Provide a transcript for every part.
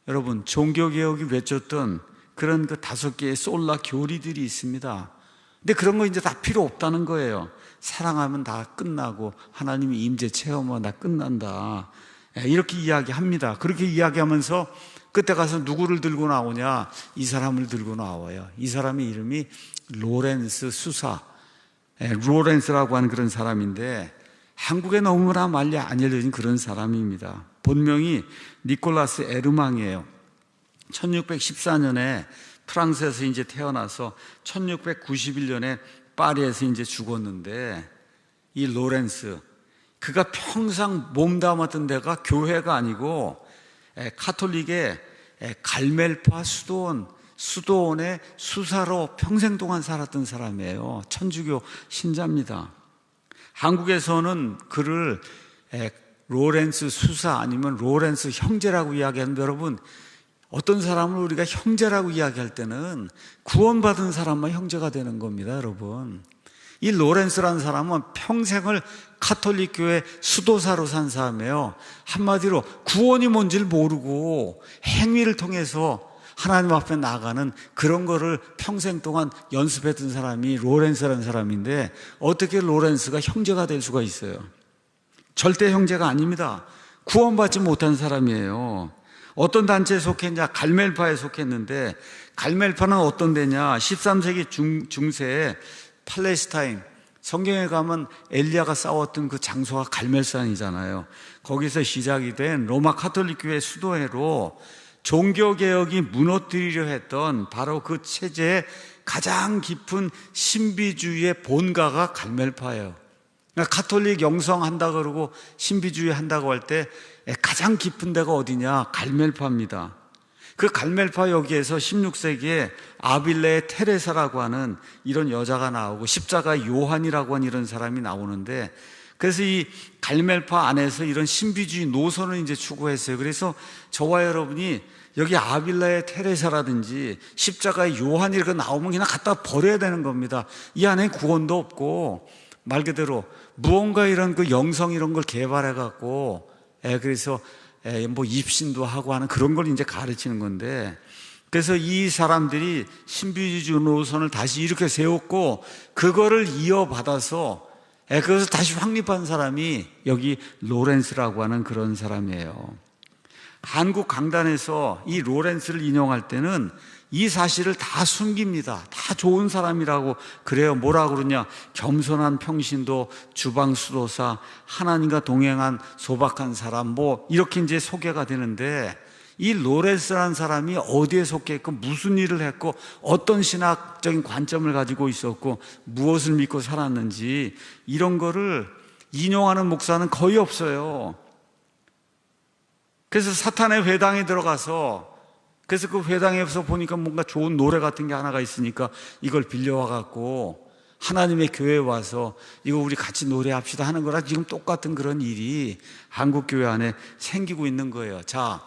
여러분, 종교개혁이 외쳤던 그런 그 5개의 솔라 교리들이 있습니다. 근데 그런 거 이제 다 필요 없다는 거예요. 사랑하면 다 끝나고 하나님이 임재 체험하면 다 끝난다, 이렇게 이야기합니다. 그렇게 이야기하면서 그때 가서 누구를 들고 나오냐? 이 사람을 들고 나와요. 이 사람의 이름이 로렌스 수사, 로렌스라고 하는 그런 사람인데 한국에 너무나 많이 안 알려진 그런 사람입니다. 본명이 니콜라스 에르망이에요. 1614년에 프랑스에서 이제 태어나서 1691년에 파리에서 이제 죽었는데, 이 로렌스, 그가 평생 몸담았던 데가 교회가 아니고 카톨릭의 갈멜파 수도원의 수사로 평생 동안 살았던 사람이에요. 천주교 신자입니다. 한국에서는 그를 로렌스 수사 아니면 로렌스 형제라고 이야기하는데, 여러분, 어떤 사람을 우리가 형제라고 이야기할 때는 구원받은 사람만 형제가 되는 겁니다, 여러분. 이 로렌스라는 사람은 평생을 카톨릭 교회 수도사로 산 사람이에요. 한마디로 구원이 뭔지를 모르고 행위를 통해서 하나님 앞에 나가는 그런 거를 평생 동안 연습했던 사람이 로렌스라는 사람인데, 어떻게 로렌스가 형제가 될 수가 있어요? 절대 형제가 아닙니다. 구원받지 못한 사람이에요. 어떤 단체에 속했냐? 갈멜파에 속했는데, 갈멜파는 어떤 데냐? 13세기 중세에 팔레스타인, 성경에 가면 엘리야가 싸웠던 그 장소가 갈멜산이잖아요. 거기서 시작이 된 로마 카톨릭 교회 수도회로 종교개혁이 무너뜨리려 했던 바로 그 체제의 가장 깊은 신비주의의 본가가 갈멜파예요. 그러니까 카톨릭 영성한다 그러고 신비주의 한다고 할 때 가장 깊은 데가 어디냐? 갈멜파입니다. 그 갈멜파 여기에서 16세기에 아빌레의 테레사라고 하는 이런 여자가 나오고 십자가 요한이라고 하는 이런 사람이 나오는데, 그래서 이 갈멜파 안에서 이런 신비주의 노선을 이제 추구했어요. 그래서 저와 여러분이 여기 아빌라의 테레사라든지 십자가의 요한이 이렇게 나오면 그냥 갖다 버려야 되는 겁니다. 이 안에 구원도 없고, 말 그대로 무언가 이런 그 영성 이런 걸 개발해 갖고, 그래서 뭐 입신도 하고 하는 그런 걸 이제 가르치는 건데, 그래서 이 사람들이 신비주의 노선을 다시 이렇게 세웠고 그거를 이어받아서 그것을 다시 확립한 사람이 여기 로렌스라고 하는 그런 사람이에요. 한국 강단에서 이 로렌스를 인용할 때는 이 사실을 다 숨깁니다. 다 좋은 사람이라고 그래요. 뭐라 그러냐? 겸손한 평신도, 주방 수도사, 하나님과 동행한 소박한 사람, 뭐 이렇게 이제 소개가 되는데, 이 로렌스라는 사람이 어디에 속했고 무슨 일을 했고 어떤 신학적인 관점을 가지고 있었고 무엇을 믿고 살았는지 이런 거를 인용하는 목사는 거의 없어요. 그래서 사탄의 회당에 들어가서, 그래서 그 회당에서 보니까 뭔가 좋은 노래 같은 게 하나가 있으니까 이걸 빌려와 갖고 하나님의 교회에 와서 이거 우리 같이 노래합시다 하는 거랑 지금 똑같은 그런 일이 한국 교회 안에 생기고 있는 거예요. 자,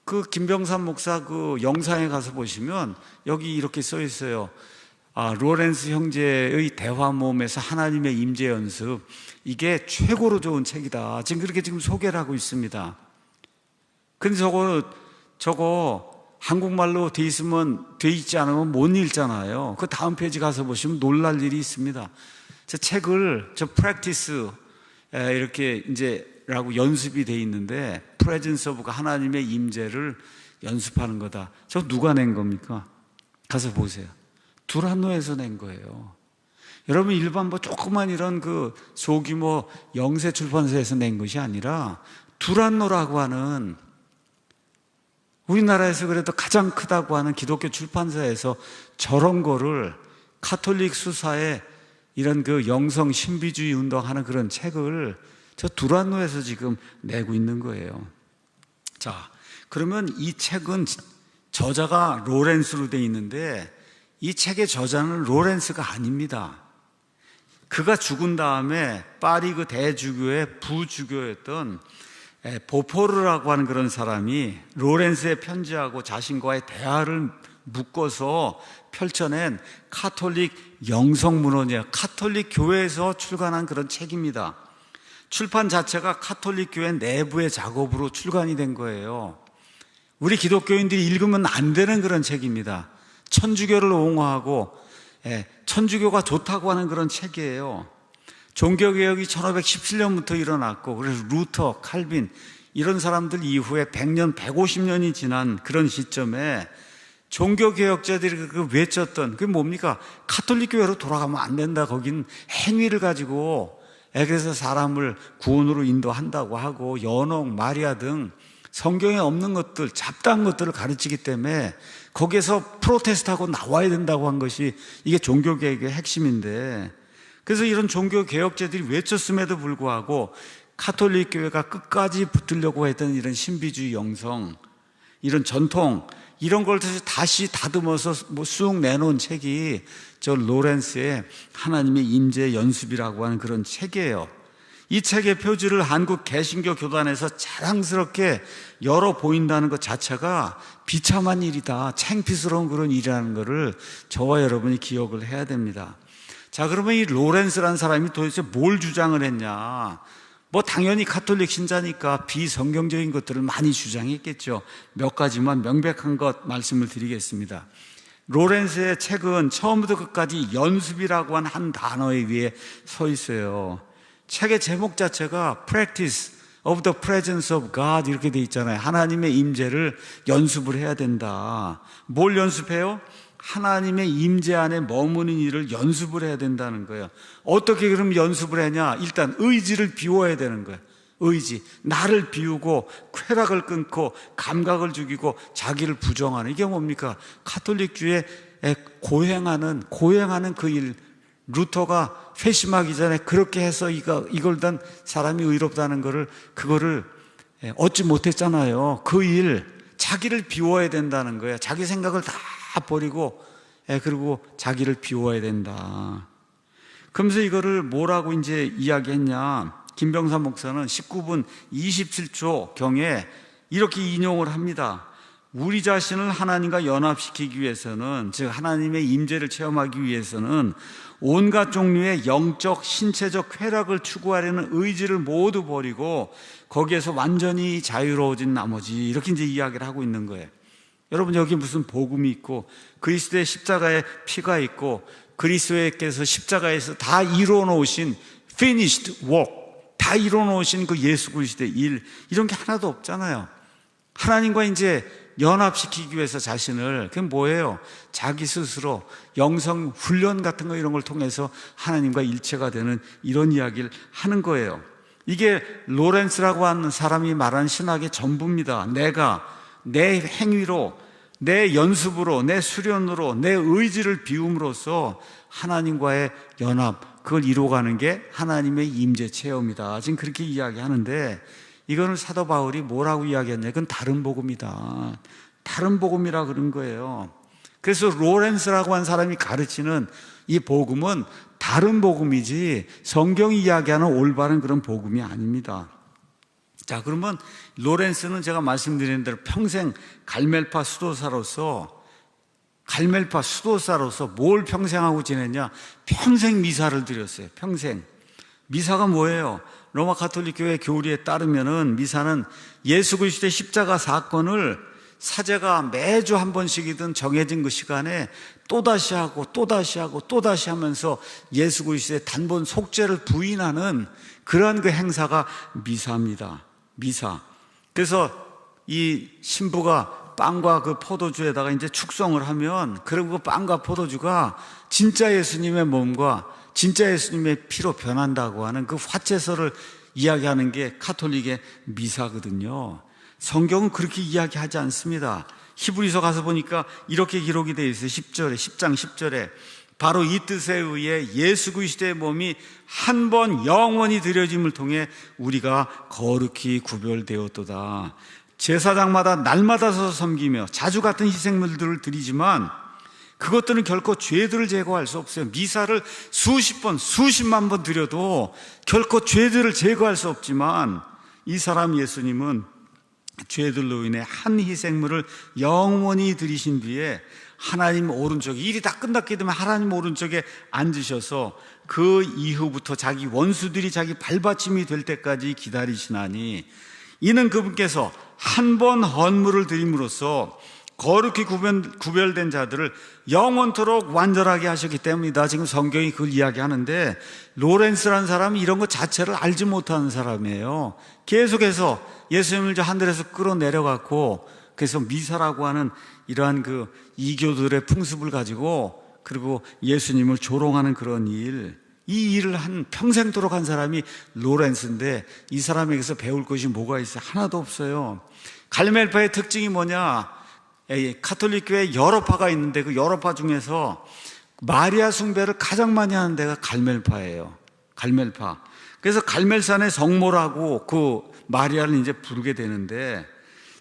그 김병삼 목사 그 영상에 가서 보시면 여기 이렇게 써 있어요. 로렌스 형제의 대화 모험에서 하나님의 임재 연습, 이게 최고로 좋은 책이다. 지금 그렇게 지금 소개를 하고 있습니다. 근데 저거 한국말로 돼 있으면, 돼 있지 않으면 못 읽잖아요. 그 다음 페이지 가서 보시면 놀랄 일이 있습니다. 저 책을, practice, 이렇게 라고 연습이 돼 있는데, presence of 하나님의 임재를 연습하는 거다. 저 누가 낸 겁니까? 가서 보세요. 두란노에서 낸 거예요. 여러분, 일반 뭐 조그만 이런 그 소규모 영세 출판사에서 낸 것이 아니라 두란노라고 하는, 우리나라에서 그래도 가장 크다고 하는 기독교 출판사에서 저런 거를 카톨릭 수사에 이런 그 영성 신비주의 운동하는 그런 책을 저 두란노에서 지금 내고 있는 거예요. 자, 그러면 이 책은 저자가 로렌스로 돼 있는데 이 책의 저자는 로렌스가 아닙니다. 그가 죽은 다음에 파리 그 대주교의 부주교였던 보포르라고 하는 그런 사람이 로렌스의 편지하고 자신과의 대화를 묶어서 펼쳐낸 카톨릭 영성문헌이에요. 카톨릭 교회에서 출간한 그런 책입니다. 출판 자체가 카톨릭 교회 내부의 작업으로 출간이 된 거예요. 우리 기독교인들이 읽으면 안 되는 그런 책입니다. 천주교를 옹호하고 천주교가 좋다고 하는 그런 책이에요. 종교개혁이 1517년부터 일어났고, 그래서 루터, 칼빈 이런 사람들 이후에 100년, 150년이 지난 그런 시점에 종교개혁자들이 그 외쳤던 그게 뭡니까? 가톨릭 교회로 돌아가면 안 된다. 거긴 행위를 가지고 그래서 사람을 구원으로 인도한다고 하고, 연옥, 마리아 등 성경에 없는 것들, 잡다한 것들을 가르치기 때문에 거기에서 프로테스트하고 나와야 된다고 한 것이 이게 종교개혁의 핵심인데, 그래서 이런 종교개혁자들이 외쳤음에도 불구하고 가톨릭 교회가 끝까지 붙들려고 했던 이런 신비주의 영성, 이런 전통, 이런 걸 다시 다듬어서 쑥 내놓은 책이 저 로렌스의 하나님의 임재 연습이라고 하는 그런 책이에요. 이 책의 표지를 한국 개신교 교단에서 자랑스럽게 열어 보인다는 것 자체가 비참한 일이다, 창피스러운 그런 일이라는 것을 저와 여러분이 기억을 해야 됩니다. 자, 그러면 이 로렌스라는 사람이 도대체 뭘 주장을 했냐? 뭐 당연히 가톨릭 신자니까 비성경적인 것들을 많이 주장했겠죠. 몇 가지만 명백한 것 말씀을 드리겠습니다. 로렌스의 책은 처음부터 끝까지 연습이라고 한 단어에 위에 서 있어요. 책의 제목 자체가 Practice of the Presence of God 이렇게 돼 있잖아요. 하나님의 임재를 연습을 해야 된다. 뭘 연습해요? 하나님의 임재 안에 머무는 일을 연습을 해야 된다는 거예요. 어떻게 그럼 연습을 하냐? 일단 의지를 비워야 되는 거예요. 의지, 나를 비우고 쾌락을 끊고 감각을 죽이고 자기를 부정하는, 이게 뭡니까? 가톨릭주의 고행하는 그 일. 루터가 회심하기 전에 그렇게 해서 이걸 단 사람이 의롭다는 그거를 얻지 못했잖아요. 그 일, 자기를 비워야 된다는 거예요. 자기 생각을 다 버리고 그리고 자기를 비워야 된다. 그러면서 이거를 뭐라고 이제 이야기했냐? 김병삼 목사는 19분 27초 경에 이렇게 인용을 합니다. 우리 자신을 하나님과 연합시키기 위해서는, 즉 하나님의 임재를 체험하기 위해서는 온갖 종류의 영적, 신체적 쾌락을 추구하려는 의지를 모두 버리고 거기에서 완전히 자유로워진 나머지, 이렇게 이제 이야기를 하고 있는 거예요. 여러분, 여기 무슨 복음이 있고 그리스도의 십자가에 피가 있고 그리스도께서 십자가에서 다 이루어 놓으신 finished work, 다 이루어 놓으신 그 예수 그리스도의 일, 이런 게 하나도 없잖아요. 하나님과 이제 연합시키기 위해서 자신을, 그게 뭐예요? 자기 스스로 영성 훈련 같은 거 이런 걸 통해서 하나님과 일체가 되는 이런 이야기를 하는 거예요. 이게 로렌스라고 하는 사람이 말하는 신학의 전부입니다. 내가 내 행위로, 내 연습으로, 내 수련으로, 내 의지를 비움으로써 하나님과의 연합, 그걸 이루어가는 게 하나님의 임재 체험이다. 지금 그렇게 이야기하는데, 이거는 사도 바울이 뭐라고 이야기했냐? 그건 다른 복음이다. 다른 복음이라 그런 거예요. 그래서 로렌스라고 한 사람이 가르치는 이 복음은 다른 복음이지 성경이 이야기하는 올바른 그런 복음이 아닙니다. 자, 그러면 로렌스는 제가 말씀드린 대로 평생 갈멜파 수도사로서 뭘 평생 하고 지냈냐? 평생 미사를 드렸어요. 평생. 미사가 뭐예요? 로마 가톨릭 교회 교리에 따르면은 미사는 예수 그리스도의 십자가 사건을 사제가 매주 한 번씩이든 정해진 그 시간에 또다시 하고 또다시 하면서 예수 그리스도의 단번 속죄를 부인하는 그러한 그 행사가 미사입니다. 미사. 그래서 이 신부가 빵과 그 포도주에다가 이제 축성을 하면, 그리고 그 빵과 포도주가 진짜 예수님의 몸과 진짜 예수님의 피로 변한다고 하는 그 화채서를 이야기하는 게 가톨릭의 미사거든요. 성경은 그렇게 이야기하지 않습니다. 히브리서 가서 보니까 이렇게 기록이 되어 있어요. 10장 10절에 바로 이 뜻에 의해 예수 그리스도의 몸이 한 번 영원히 드려짐을 통해 우리가 거룩히 구별되었도다. 제사장마다 날마다 서서 섬기며 자주 같은 희생물들을 드리지만 그것들은 결코 죄들을 제거할 수 없어요. 미사를 수십 번, 수십만 번 드려도 결코 죄들을 제거할 수 없지만 이 사람 예수님은 죄들로 인해 한 희생물을 영원히 드리신 뒤에 하나님 오른쪽에, 일이 다 끝났기 때문에 하나님 오른쪽에 앉으셔서 그 이후부터 자기 원수들이 자기 발받침이 될 때까지 기다리시나니 이는 그분께서 한 번 헌물을 드림으로써 거룩히 구별된 자들을 영원토록 완전하게 하셨기 때문이다. 지금 성경이 그걸 이야기하는데, 로렌스라는 사람은 이런 것 자체를 알지 못하는 사람이에요. 계속해서 예수님을 저 하늘에서 끌어내려갖고, 그래서 미사라고 하는 이러한 그 이교들의 풍습을 가지고, 그리고 예수님을 조롱하는 그런 일, 이 일을 한 평생토록 한 사람이 로렌스인데, 이 사람에게서 배울 것이 뭐가 있어요? 하나도 없어요. 갈멜파의 특징이 뭐냐? 가톨릭 교회 여러 파가 있는데 그 여러 파 중에서 마리아 숭배를 가장 많이 하는 데가 갈멜파예요. 갈멜파. 그래서 갈멜산의 성모라고 그 마리아를 이제 부르게 되는데,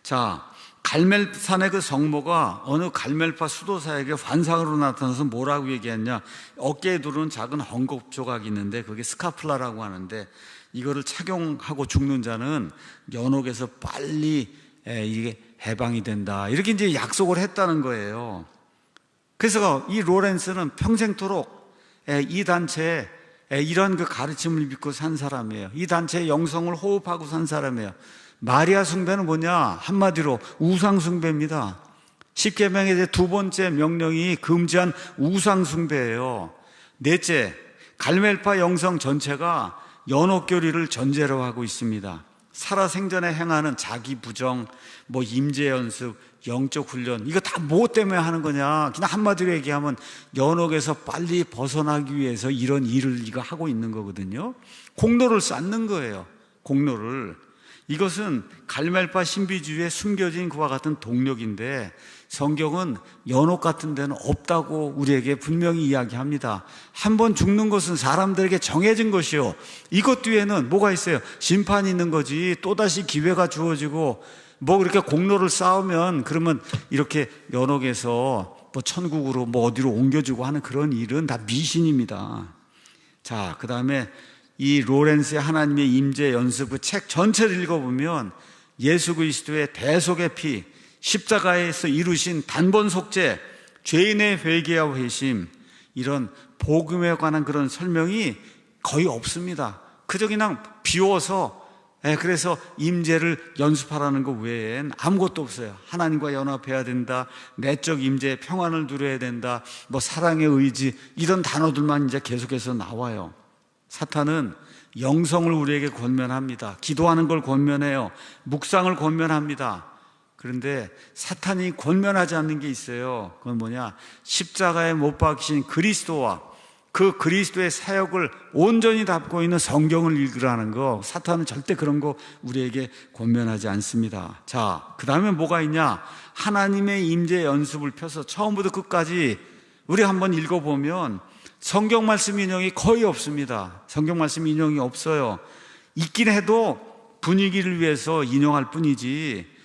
자, 갈멜산의 그 성모가 어느 갈멜파 수도사에게 환상으로 나타나서 뭐라고 얘기했냐? 어깨에 두르는 작은 헝겊 조각이 있는데 그게 스카플라라고 하는데, 이거를 착용하고 죽는 자는 연옥에서 빨리 이게 해방이 된다, 이렇게 이제 약속을 했다는 거예요. 그래서 이 로렌스는 평생토록 이 단체에 이런 그 가르침을 믿고 산 사람이에요. 이 단체의 영성을 호흡하고 산 사람이에요. 마리아 숭배는 뭐냐? 한마디로 우상 숭배입니다. 십계명의 이제 두 번째 명령이 금지한 우상 숭배예요. 넷째, 갈멜파 영성 전체가 연옥교리를 전제로 하고 있습니다. 살아생전에 행하는 자기 부정, 뭐 임재 연습, 영적 훈련, 이거 다 뭐 때문에 하는 거냐? 그냥 한마디로 얘기하면 연옥에서 빨리 벗어나기 위해서 이런 일을 이거 하고 있는 거거든요. 공로를 쌓는 거예요. 공로를. 이것은 갈멜파 신비주의에 숨겨진 그와 같은 동력인데, 성경은 연옥 같은 데는 없다고 우리에게 분명히 이야기합니다. 한 번 죽는 것은 사람들에게 정해진 것이요, 이것 뒤에는 뭐가 있어요? 심판이 있는 거지. 또다시 기회가 주어지고 뭐 그렇게 공로를 쌓으면 그러면 이렇게 연옥에서 뭐 천국으로 뭐 어디로 옮겨주고 하는 그런 일은 다 미신입니다. 자, 그 다음에 이 로렌스의 하나님의 임재 연습 그 책 전체를 읽어보면 예수 그리스도의 대속의 피, 십자가에서 이루신 단번 속죄, 죄인의 회개와 회심, 이런 복음에 관한 그런 설명이 거의 없습니다. 그저 그냥 비워서, 그래서 임재를 연습하라는 것 외엔 아무것도 없어요. 하나님과 연합해야 된다, 내적 임재, 평안을 누려야 된다, 뭐 사랑의 의지, 이런 단어들만 이제 계속해서 나와요. 사탄은 영성을 우리에게 권면합니다. 기도하는 걸 권면해요. 묵상을 권면합니다. 그런데 사탄이 권면하지 않는 게 있어요. 그건 뭐냐? 십자가에 못 박히신 그리스도와 그 그리스도의 사역을 온전히 담고 있는 성경을 읽으라는 거, 사탄은 절대 그런 거 우리에게 권면하지 않습니다. 자, 그 다음에 뭐가 있냐? 하나님의 임재 연습을 펴서 처음부터 끝까지 우리 한번 읽어보면 성경 말씀 인용이 거의 없습니다. 성경 말씀 인용이 없어요. 있긴 해도 분위기를 위해서 인용할 뿐이지,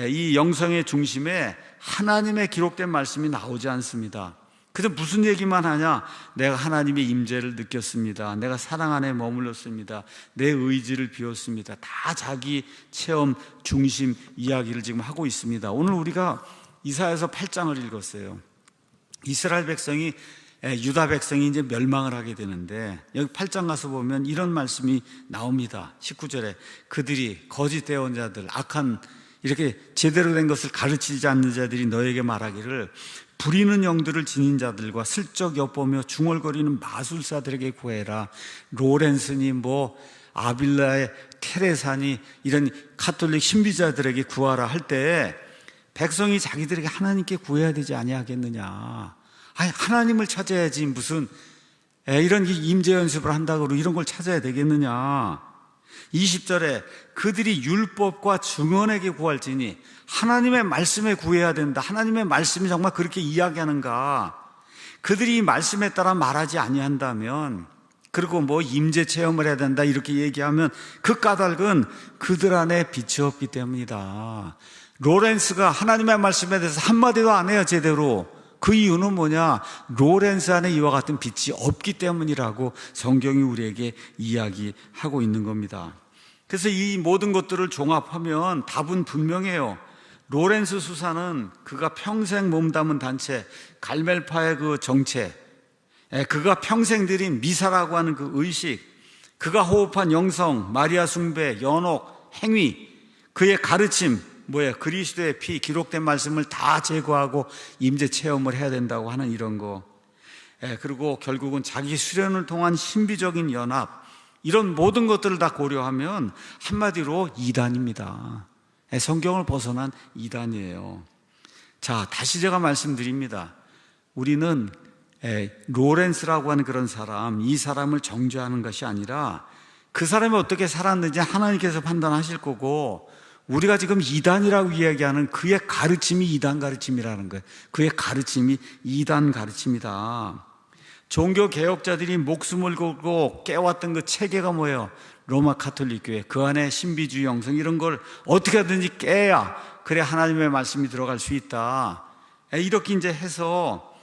이 영성의 중심에 하나님의 기록된 말씀이 나오지 않습니다. 그래서 무슨 얘기만 하냐? 내가 하나님의 임재를 느꼈습니다. 내가 사랑 안에 머물렀습니다. 내 의지를 비웠습니다. 다 자기 체험 중심 이야기를 지금 하고 있습니다. 오늘 우리가 이사야서 8장을 읽었어요. 이스라엘 백성이, 유다 백성이 이제 멸망을 하게 되는데, 여기 8장 가서 보면 이런 말씀이 나옵니다. 19절에 그들이 거짓되어 자들, 악한, 이렇게 제대로 된 것을 가르치지 않는 자들이 너에게 말하기를 부리는 영들을 지닌 자들과 슬쩍 엿보며 중얼거리는 마술사들에게 구해라. 로렌스니 뭐 아빌라의 테레사니 이런 가톨릭 신비자들에게 구하라 할 때, 백성이 자기들에게 하나님께 구해야 되지 아니하겠느냐. 아니, 하나님을 찾아야지 무슨 이런 임재 연습을 한다고 이런 걸 찾아야 되겠느냐. 20절에 그들이 율법과 증언에게 구할지니, 하나님의 말씀에 구해야 된다. 하나님의 말씀이 정말 그렇게 이야기하는가? 그들이 이 말씀에 따라 말하지 아니한다면, 그리고 뭐 임재 체험을 해야 된다 이렇게 얘기하면 그 까닭은 그들 안에 빛이 없기 때문이다. 로렌스가 하나님의 말씀에 대해서 한마디도 안 해요, 제대로. 그 이유는 뭐냐? 로렌스 안에 이와 같은 빛이 없기 때문이라고 성경이 우리에게 이야기하고 있는 겁니다. 그래서 이 모든 것들을 종합하면 답은 분명해요. 로렌스 수사는 그가 평생 몸담은 단체, 갈멜파의 그 정체, 그가 평생 들인 미사라고 하는 그 의식, 그가 호흡한 영성, 마리아 숭배, 연옥, 행위, 그의 가르침, 뭐예요? 그리스도의 피, 기록된 말씀을 다 제거하고 임재 체험을 해야 된다고 하는 이런 거. 그리고 결국은 자기 수련을 통한 신비적인 연합, 이런 모든 것들을 다 고려하면 한마디로 이단입니다. 성경을 벗어난 이단이에요. 자, 다시 제가 말씀드립니다. 우리는 로렌스라고 하는 그런 사람, 이 사람을 정죄하는 것이 아니라 그 사람이 어떻게 살았는지 하나님께서 판단하실 거고, 우리가 지금 이단이라고 이야기하는 그의 가르침이 이단 가르침이라는 거예요. 그의 가르침이 이단 가르침이다. 종교 개혁자들이 목숨을 걸고 깨웠던 그 체계가 뭐예요? 로마 가톨릭 교회, 그 안에 신비주의 영성 이런 걸 어떻게 하든지 깨야 그래 하나님의 말씀이 들어갈 수 있다. 이렇게 이제 해서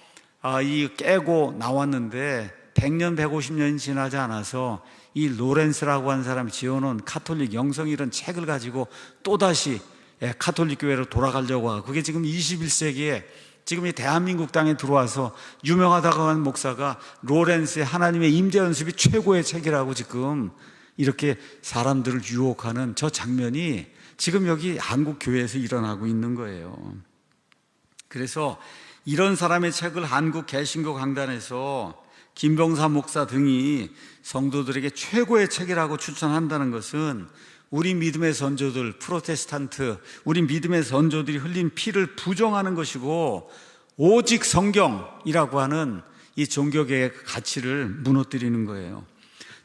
이 깨고 나왔는데 100년, 150년이 지나지 않아서 이 로렌스라고 하는 사람이 지어놓은 가톨릭 영성 이런 책을 가지고 또다시 가톨릭 교회로 돌아가려고 하고, 그게 지금 21세기에 지금 이 대한민국 땅에 들어와서 유명하다고 하는 목사가 로렌스의 하나님의 임재 연습이 최고의 책이라고 지금 이렇게 사람들을 유혹하는 저 장면이 지금 여기 한국 교회에서 일어나고 있는 거예요. 그래서 이런 사람의 책을 한국 개신교 강단에서 김병사 목사 등이 성도들에게 최고의 책이라고 추천한다는 것은 우리 믿음의 선조들, 프로테스탄트, 우리 믿음의 선조들이 흘린 피를 부정하는 것이고, 오직 성경이라고 하는 이 종교계의 가치를 무너뜨리는 거예요.